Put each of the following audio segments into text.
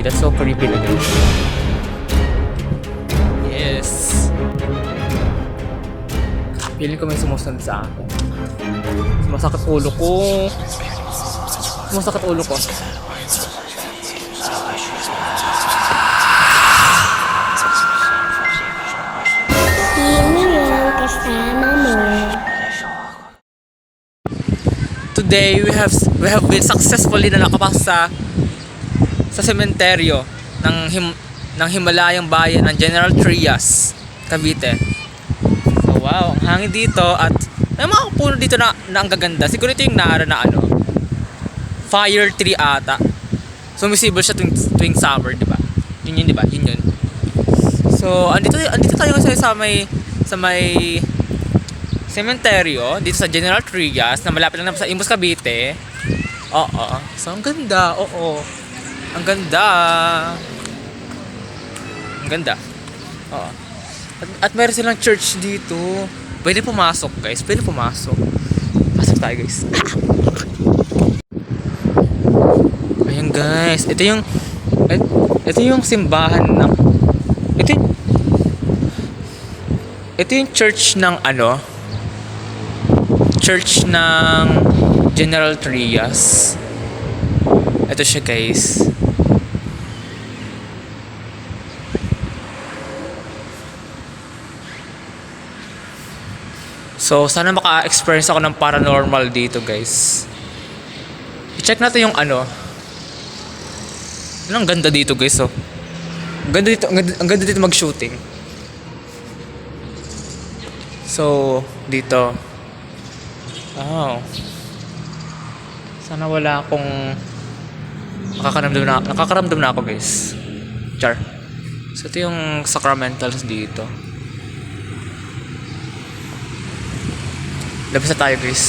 creepy. That's so creepy na guys. Yes. Feeling ko may sumusunod sa akin. Sumasakit ulo ko. Sumasakit ulo ko. Today we have been successfully na nakapasok sa sementeryo ng Himalayang bayan ng General Trias, Cavite. So wow, ang hangin dito at may mga puno dito na ang gaganda. Siguro ito yung naara na fire tree ata. Sumisibol siya tuwing summer, di ba? Yun, di ba? Yun. So andito tayo kasi sa may sementeryo dito sa General Trias na malapit lang sa Imus, Cavite. Oo. So ang ganda. Oo. Ang ganda. Ang ganda. Oo. At meron silang church dito. Pwede pumasok, guys. Pwede pumasok. Pasok tayo, guys. Ayan, guys. Ito yung simbahan ng ito yung church ng church ng General Trias. Ito siya, guys. So sana maka-experience ako ng paranormal dito, guys. I-check natin yung ang ganda dito, guys. Ang ganda dito mag-shooting. So dito, wow. Sana wala akong nakakaramdam na ako, guys. Char. So ito yung sacramentals dito. Labas na tayo, guys.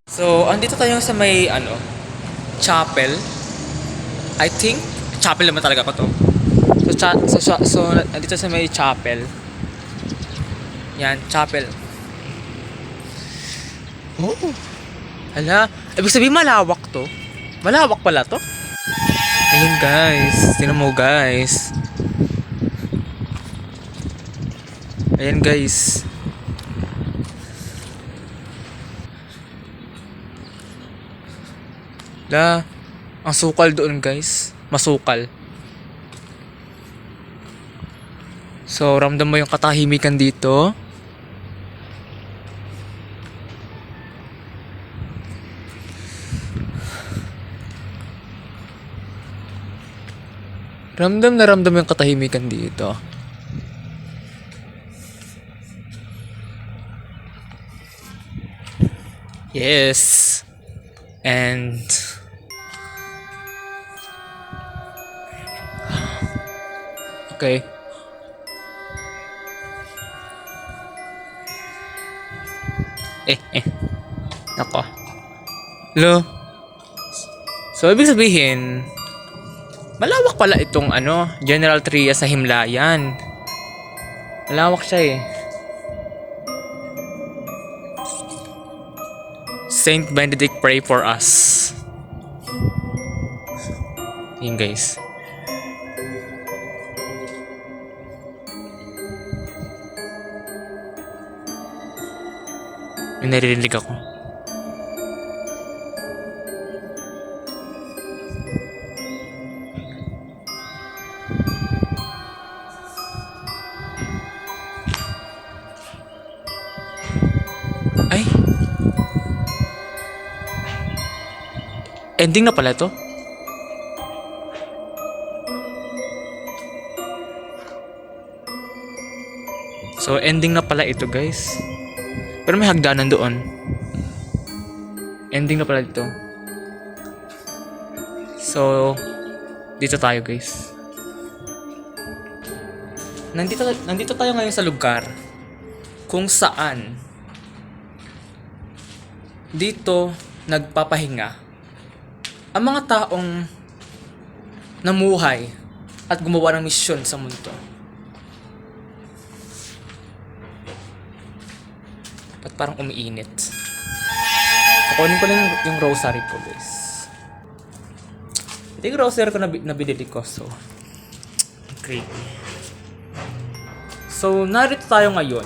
So andito tayo sa may chapel. I think chapel naman talaga ko to. So andito sa may chapel. Yan, chapel. Oh. Hala, ibig sabihin malawak to. Malawak pala to. Ayun, guys. Tingnan mo, guys. Ayan, guys. Ang sukal doon, guys. Masukal. So, ramdam mo yung katahimikan dito. Ramdam yung katahimikan dito. Yes. And okay. Nako. Hello. So, ibig sabihin, malawak pala itong General Trias sa Himlayan. Malawak siya eh. Saint Benedict, pray for us. Yun, guys. May naririnig ako. Ay. Ending na pala to. So ending na pala ito, guys. Pero may hagdanan doon. Ending na pala dito. So dito tayo, guys. Nandito tayo ngayon sa lugar kung saan dito nagpapahinga ang mga taong namuhay at gumawa ng misyon sa mundo. At parang umiinit. Kukunin ko lang yung rosary ko, guys. Hindi grocery ko nabili ko. So, creepy. So, narito tayo ngayon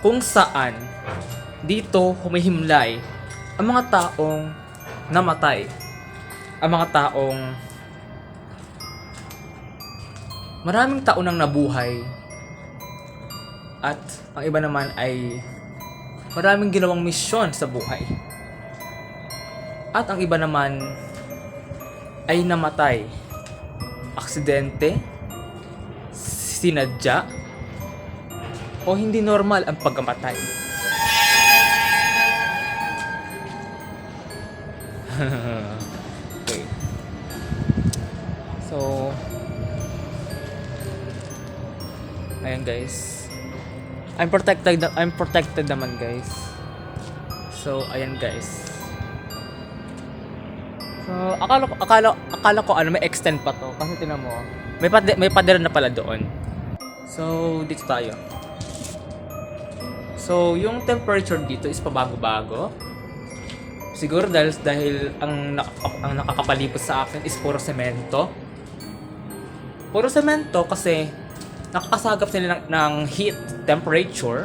kung saan dito humihimlay ang mga taong namatay. Ang mga taong maraming taon nang nabuhay. At ang iba naman ay maraming ginawang misyon sa buhay. At ang iba naman ay namatay. Aksidente, sinadya, o hindi normal ang pagkamatay. Okay. So, ayan guys. I'm protected naman guys. So, ayan guys. So, akala ko may extend pa to. Kasi tinan mo, may pader na pala doon. So, dito tayo. So, yung temperature dito is pabago-bago. Siguro dahil ang nakakapalibot sa akin is puro semento. Puro semento kasi nakakasagap sila ng heat temperature.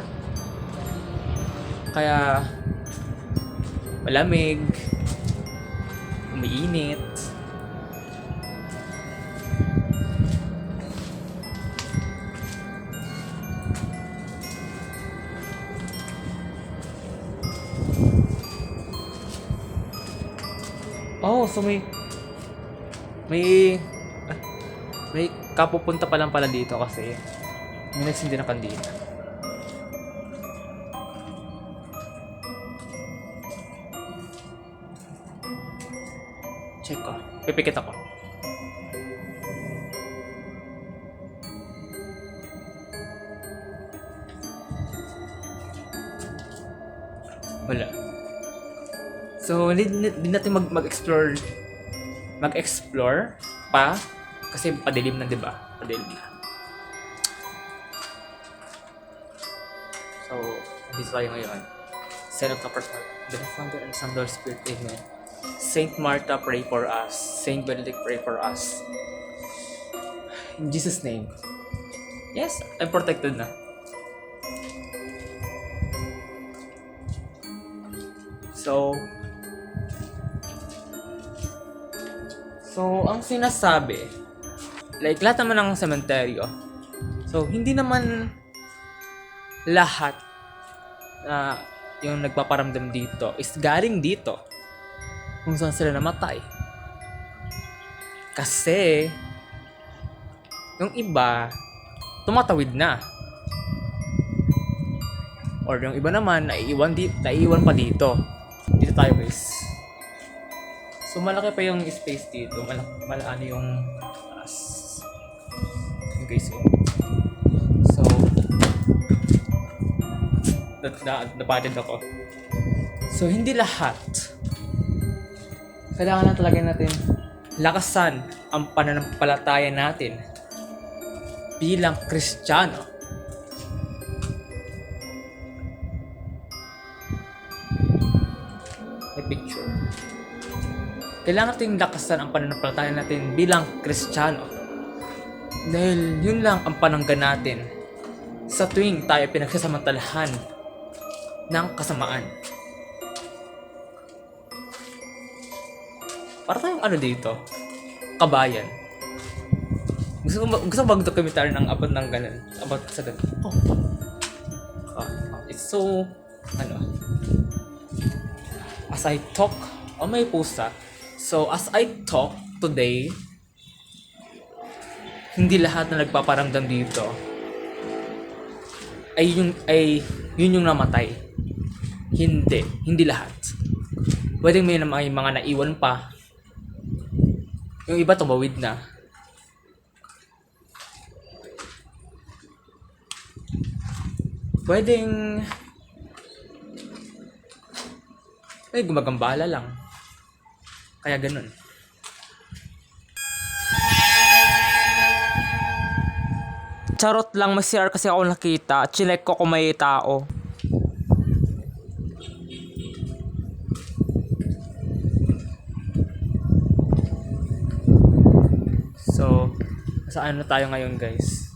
Kaya malamig, umiinit. Oh, so may kapupunta pa lang pala dito kasi may nagsindi na kandila. Check ko. Pipikit ako. Wala. So, hindi natin mag-explore pa kasi padilim na, 'di ba? Padilim na. So, dito tayo ngayon. Saint of the First the Founder and Son of the Spirit, Amen. Saint Martha, pray for us. Saint Benedict, pray for us. In Jesus' name. Yes, I'm protected na. So, ang sinasabi, like lahat naman ng sementeryo, so hindi naman lahat na yung nagpaparamdam dito is galing dito kung saan sila namatay. Kasi yung iba tumatawid na, or yung iba naman naiiwan pa dito. Dito tayo guys. So malaki pa yung space dito, malaki yung okay, so napatin ako. So hindi lahat. Kailangan na talaga natin lakasan ang pananampalataya natin bilang Kristiyano. May picture. Kailangan natin lakasan ang pananampalataya natin bilang Kristiyano. Dahil yun lang ang panangga natin sa tuwing tayo pinagsasamantalahan ng kasamaan. Para tayong ano dito? Kabayan. Gusto ko mag-documentary ng about ng ganun. About sa ganun. It's so, as I talk, may pusa. So, as I talk today, hindi lahat na nagpaparamdam dito ay yun yung namatay. Hindi lahat. Pwedeng may mga naiwan pa. Yung iba tumawid na. Pwedeng gumagambala lang. Kaya ganun. Charot lang, may CR kasi ako nakita. Chinek ko kung may tao. Saan na tayo ngayon, guys?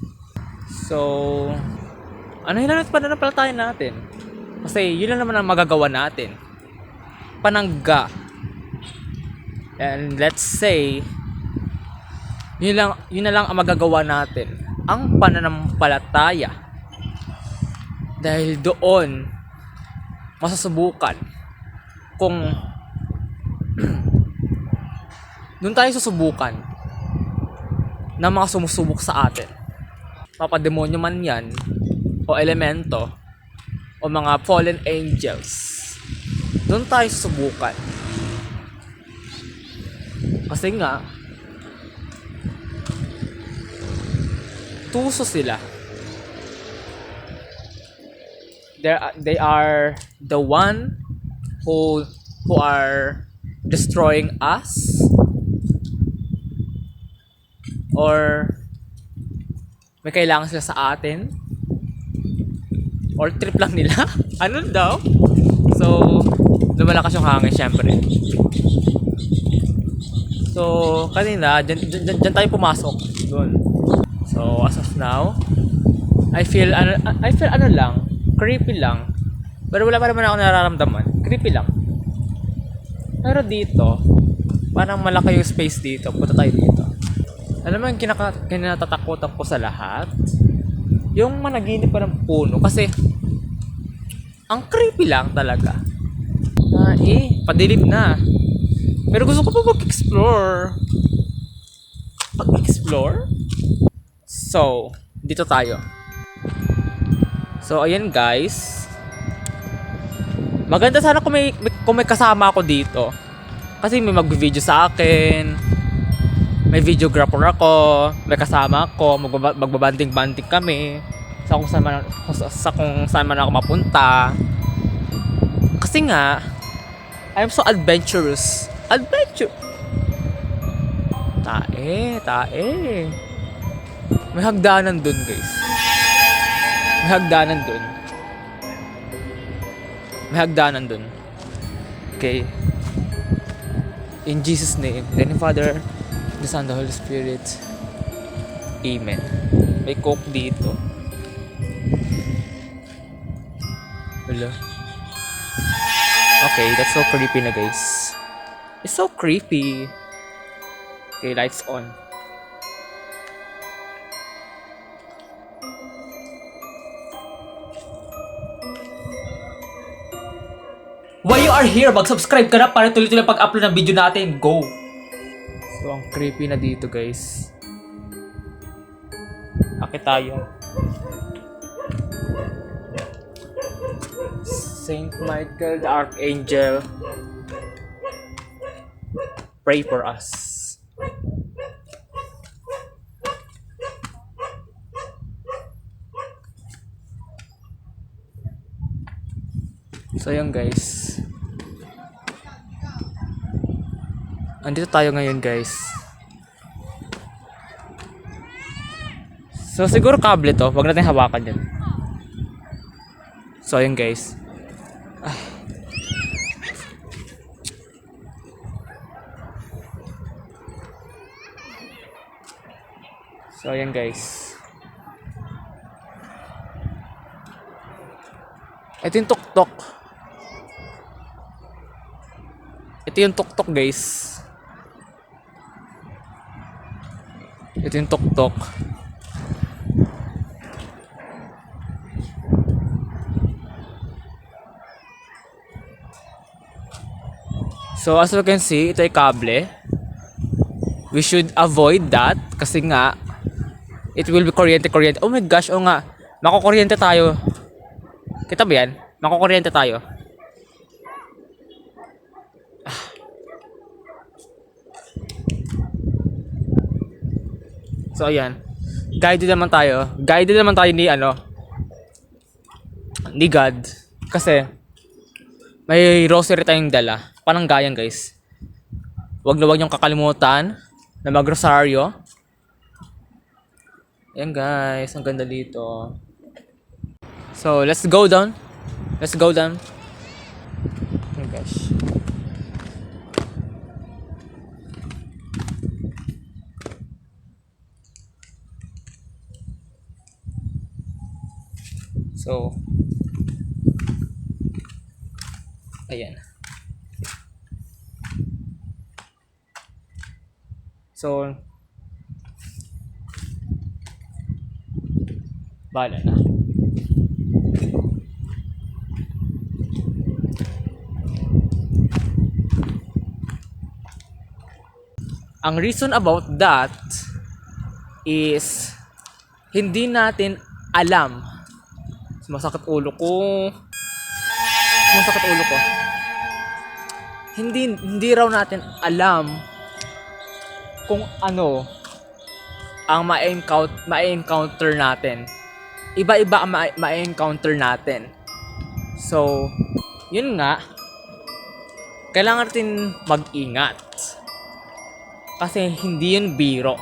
So, ano hinanap pa na pala tayo natin? Kasi yun lang naman ang magagawa natin. Panangga. And let's say, yun na lang ang magagawa natin. Ang pananampalataya. Dahil doon, masasubukan kung doon tayo susubukan ng mga sumusubok sa atin. Papademonyo man yan, o elemento, o mga fallen angels. Doon tayo susubukan. Kasi nga, tuso sila. They are the one who are destroying us, or may kailangan sila sa atin, or trip lang nila. Ano daw? So, lumalakas yung hangin syempre. So, kanina dyan tayo pumasok doon. So, as of now, I feel ano lang, creepy lang. Pero wala pa naman ako nararamdaman. Creepy lang. Pero dito, parang malaki yung space dito. Punta tayo dito. Alam mo yung kinatatakutan ko sa lahat? Yung managinip pa ng puno. Kasi, ang creepy lang talaga. Padilim na. Pero gusto ko pa mag-explore. Mag-explore? So, dito tayo. So, ayan guys. Maganda sana kung may kasama ako dito. Kasi may mag-video sa akin. May videographer ako. May kasama ako. Magbabanding-banding kami. Sa kung saan man ako mapunta. Kasi nga, I'm so adventurous. Tae. May hagdanan dun, guys. May hagdanan dun. Okay. In Jesus' name. In the name of the Father, the Son, the Holy Spirit. Amen. May coke dito. Hello. Okay, that's so creepy na, guys. It's so creepy. Okay, lights on. While you are here, mag-subscribe ka na para tuloy-tuloy pag-upload ng video natin. Go! So, ang creepy na dito, guys. Akit tayo. Saint Michael the Archangel, pray for us. So yun guys, andito tayo ngayon guys. So siguro kable to, wag natin hawakan yan. So yun guys. So ayan guys. Ito yung tuktok. Ito yung tuktok guys. Ito yung tuktok. So as you can see, ito ay kable. We should avoid that kasi nga it will be kuryente. Oh my gosh, oh nga. Makukuryente tayo. Kita ba yan? Makukuryente tayo. So ayan. Guided naman tayo ni God. Kasi may rosary tayong dala. Pananggayan guys. Wag na wag niyong kakalimutan na magrosaryo. Ayan guys, ang ganda dito. So, let's go down. Oh my gosh. So, ayan. So, bahala na. Ang reason about that is hindi natin alam. Sumasakit ulo ko. Hindi raw natin alam kung ano ang ma-encounter natin. Iba-iba ang ma-encounter natin. So, yun nga, kailangan natin mag-ingat. Kasi hindi yun biro.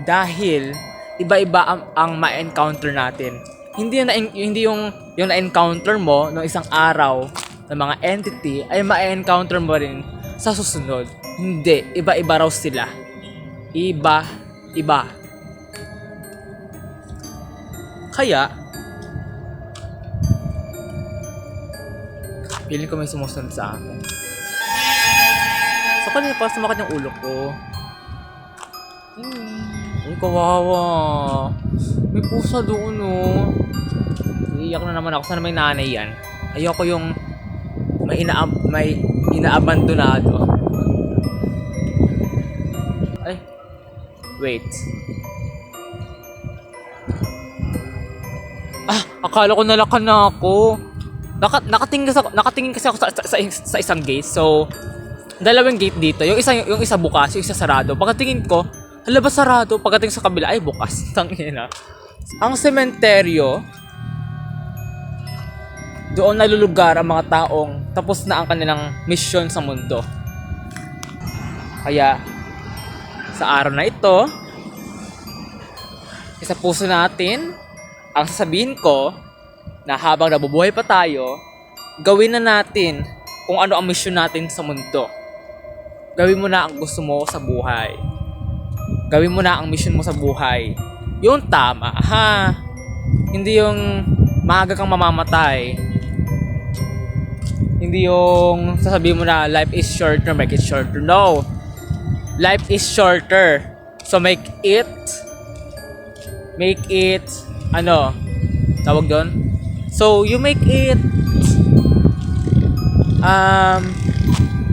Dahil iba-iba ang ma-encounter natin. Hindi yung na-encounter mo ng isang araw ng mga entity ay ma-encounter mo rin sa susunod. Hindi, iba-iba raw sila. Iba. Kaya, feeling ko may sumusunod sa akin. So, kanina pa sumakit yung ulo ko. Ay, kawawa. May pusa doon, oh. Iiyak na naman ako. Sana may nanay yan. Ayoko yung may inaabandonado. Ay. Wait. Akala ko nalakan na ako. Nakatingin kasi ako sa isang gate. So, dalawang gate dito. Yung isa bukas, yung isa sarado. Pagkatingin ko, hala ba sarado? Pagkatingin sa kabila, ay bukas. Tangina. Ang sementeryo, doon nalulugar ang mga taong tapos na ang kanilang misyon sa mundo. Kaya, sa araw na ito, sa puso natin, ang sasabihin ko, na habang nabubuhay pa tayo, gawin na natin kung ano ang misyon natin sa mundo. Gawin mo na ang gusto mo sa buhay. Gawin mo na ang mission mo sa buhay. Yung tama, ha? Hindi yung maaga kang mamamatay. Hindi yung sasabihin mo na life is shorter, make it shorter. No. Life is shorter. So make it tawag doon? So you make it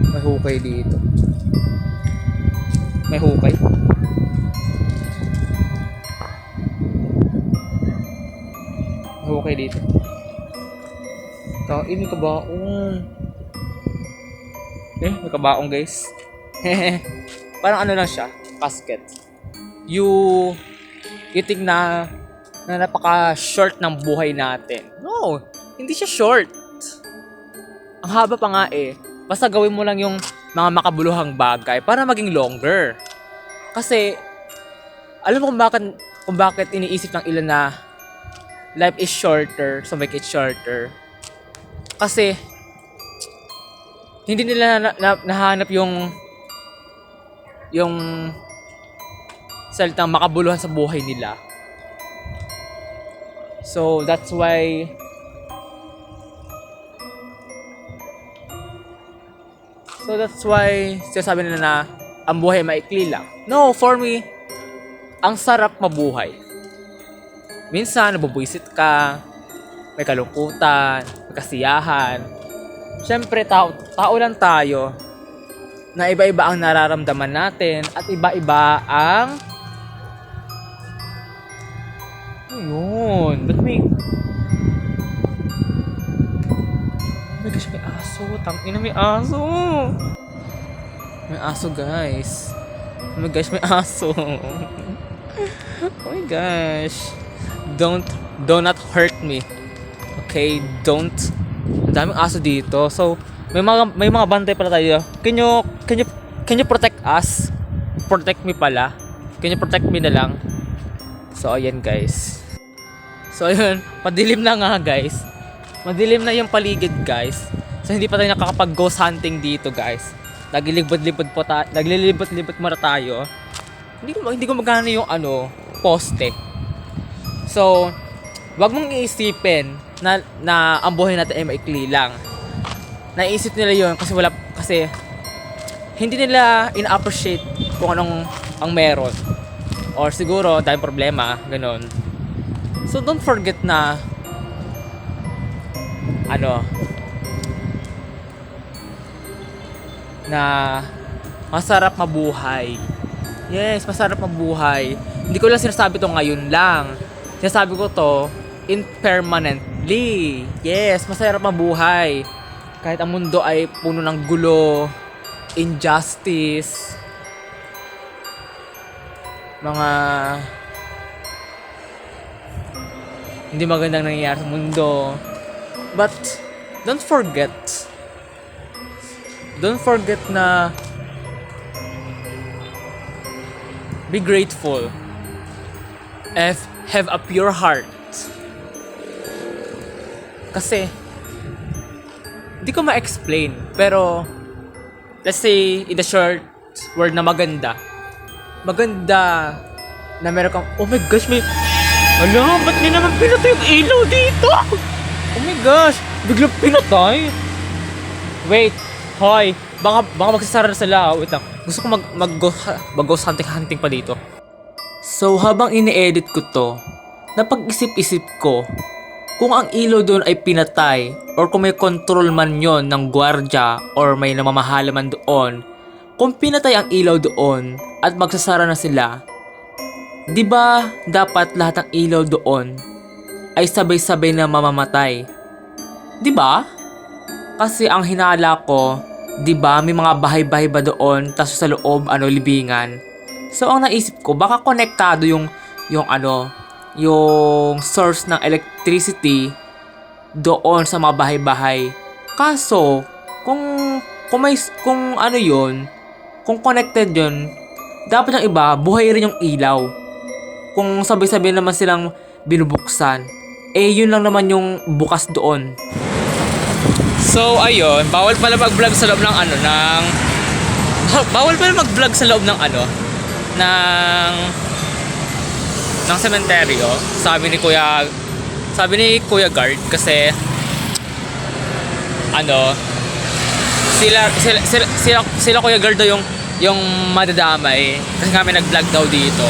may hukay dito. May hukay. May hukay dito. Kain, may kabaong. May kabaong, guys. Parang ano lang siya, casket. You think na napaka-short ng buhay natin. No, hindi siya short. Ang haba pa nga eh. Basta gawin mo lang yung mga makabuluhang bagay para maging longer. Kasi, alam mo kung bakit iniisip ng ilan na life is shorter, so make it shorter. Kasi, hindi nila nahanap yung salitang makabuluhan sa buhay nila. So, that's why sinasabi nila na ang buhay maikli lang. No, for me, ang sarap mabuhay. Minsan, nabubuisit ka, may kalungkutan, may kasiyahan. Siyempre, tao lang tayo na iba-iba ang nararamdaman natin at iba-iba ang ayun. Ba't may gosh, may aso. Tangina, may aso. May aso, guys. Oh my gosh, may aso. Oh my gosh. Do not hurt me. Okay, don't. Ang daming aso dito. So, may mga bantay pala tayo. Can you protect us? Protect me pala. Can you protect me na lang? So, ayan, guys. So, ayun, madilim na nga, guys. Madilim na yung paligid, guys. So, hindi pa tayo nakakapag-ghost hunting dito, guys. Naglilibot-libot muna tayo. Hindi ko magana yung poste. So, wag mong iisipin na ang buhay natin ay maikli lang. Naisip nila yun kasi hindi nila in-appreciate kung anong ang meron. Or siguro dahil problema, ganun. So don't forget na na masarap mabuhay. Yes, masarap mabuhay. Hindi ko lang sinasabi to ngayon lang. Sinasabi ko to impermanently. Yes, masarap mabuhay. Kahit ang mundo ay puno ng gulo, injustice, mga hindi magandang nangyayari sa mundo. But don't forget na be grateful. Have a pure heart. Kasi hindi ko ma-explain, pero let's say in the short word na maganda na meron kang, oh my gosh, ba't niya naman pinatay yung ilaw dito? Oh my gosh, biglang pinatay. Wait, hoy, baka magsasara na sila. Wait lang, gusto ko mag-ghost hunting pa dito. So habang ini-edit ko to, napag-isip-isip ko kung ang ilaw doon ay pinatay or kung may control man yon ng gwardya or may namamahala man doon. Kung pinatay ang ilaw doon at magsasara na sila, di ba dapat lahat ng ilaw doon ay sabay-sabay na mamamatay? Di ba? Kasi ang hinala ko, di ba may mga bahay-bahay ba doon tapos sa loob libingan. So ang naisip ko, baka konektado yung source ng electricity doon sa mga bahay-bahay. Kaso kung connected yun, dapat yung iba, buhay rin yung ilaw. Kung sabay-sabay naman silang binubuksan, yun lang naman yung bukas doon. So, ayun, bawal pala mag-vlog sa loob ng bawal pala mag-vlog sa loob ng sementeryo. Sabi ni Kuya Guard kasi sila Kuya Guard daw yung madadamay kasi nga may nag-vlog daw dito.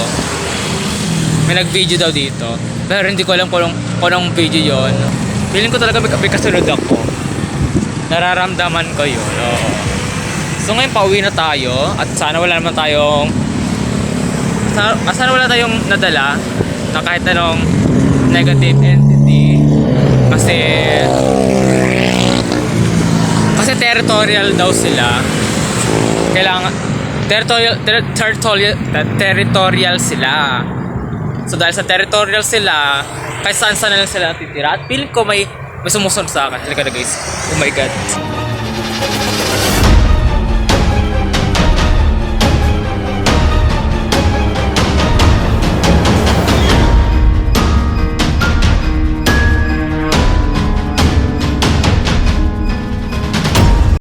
May nag-video daw dito. Pero hindi ko alam kung anong video yon. Feeling ko talaga may kasunod ako. Nararamdaman ko yun. Oo. So ngayon pauwi na tayo at sana wala tayong nadala na kahit anong negative entity kasi territorial daw sila. Kailangan territorial sila. So dahil sa territorial sila, kahit saan na lang sila titira. At feeling ko may sumusunod sa akin. Halika na guys. Oh my god.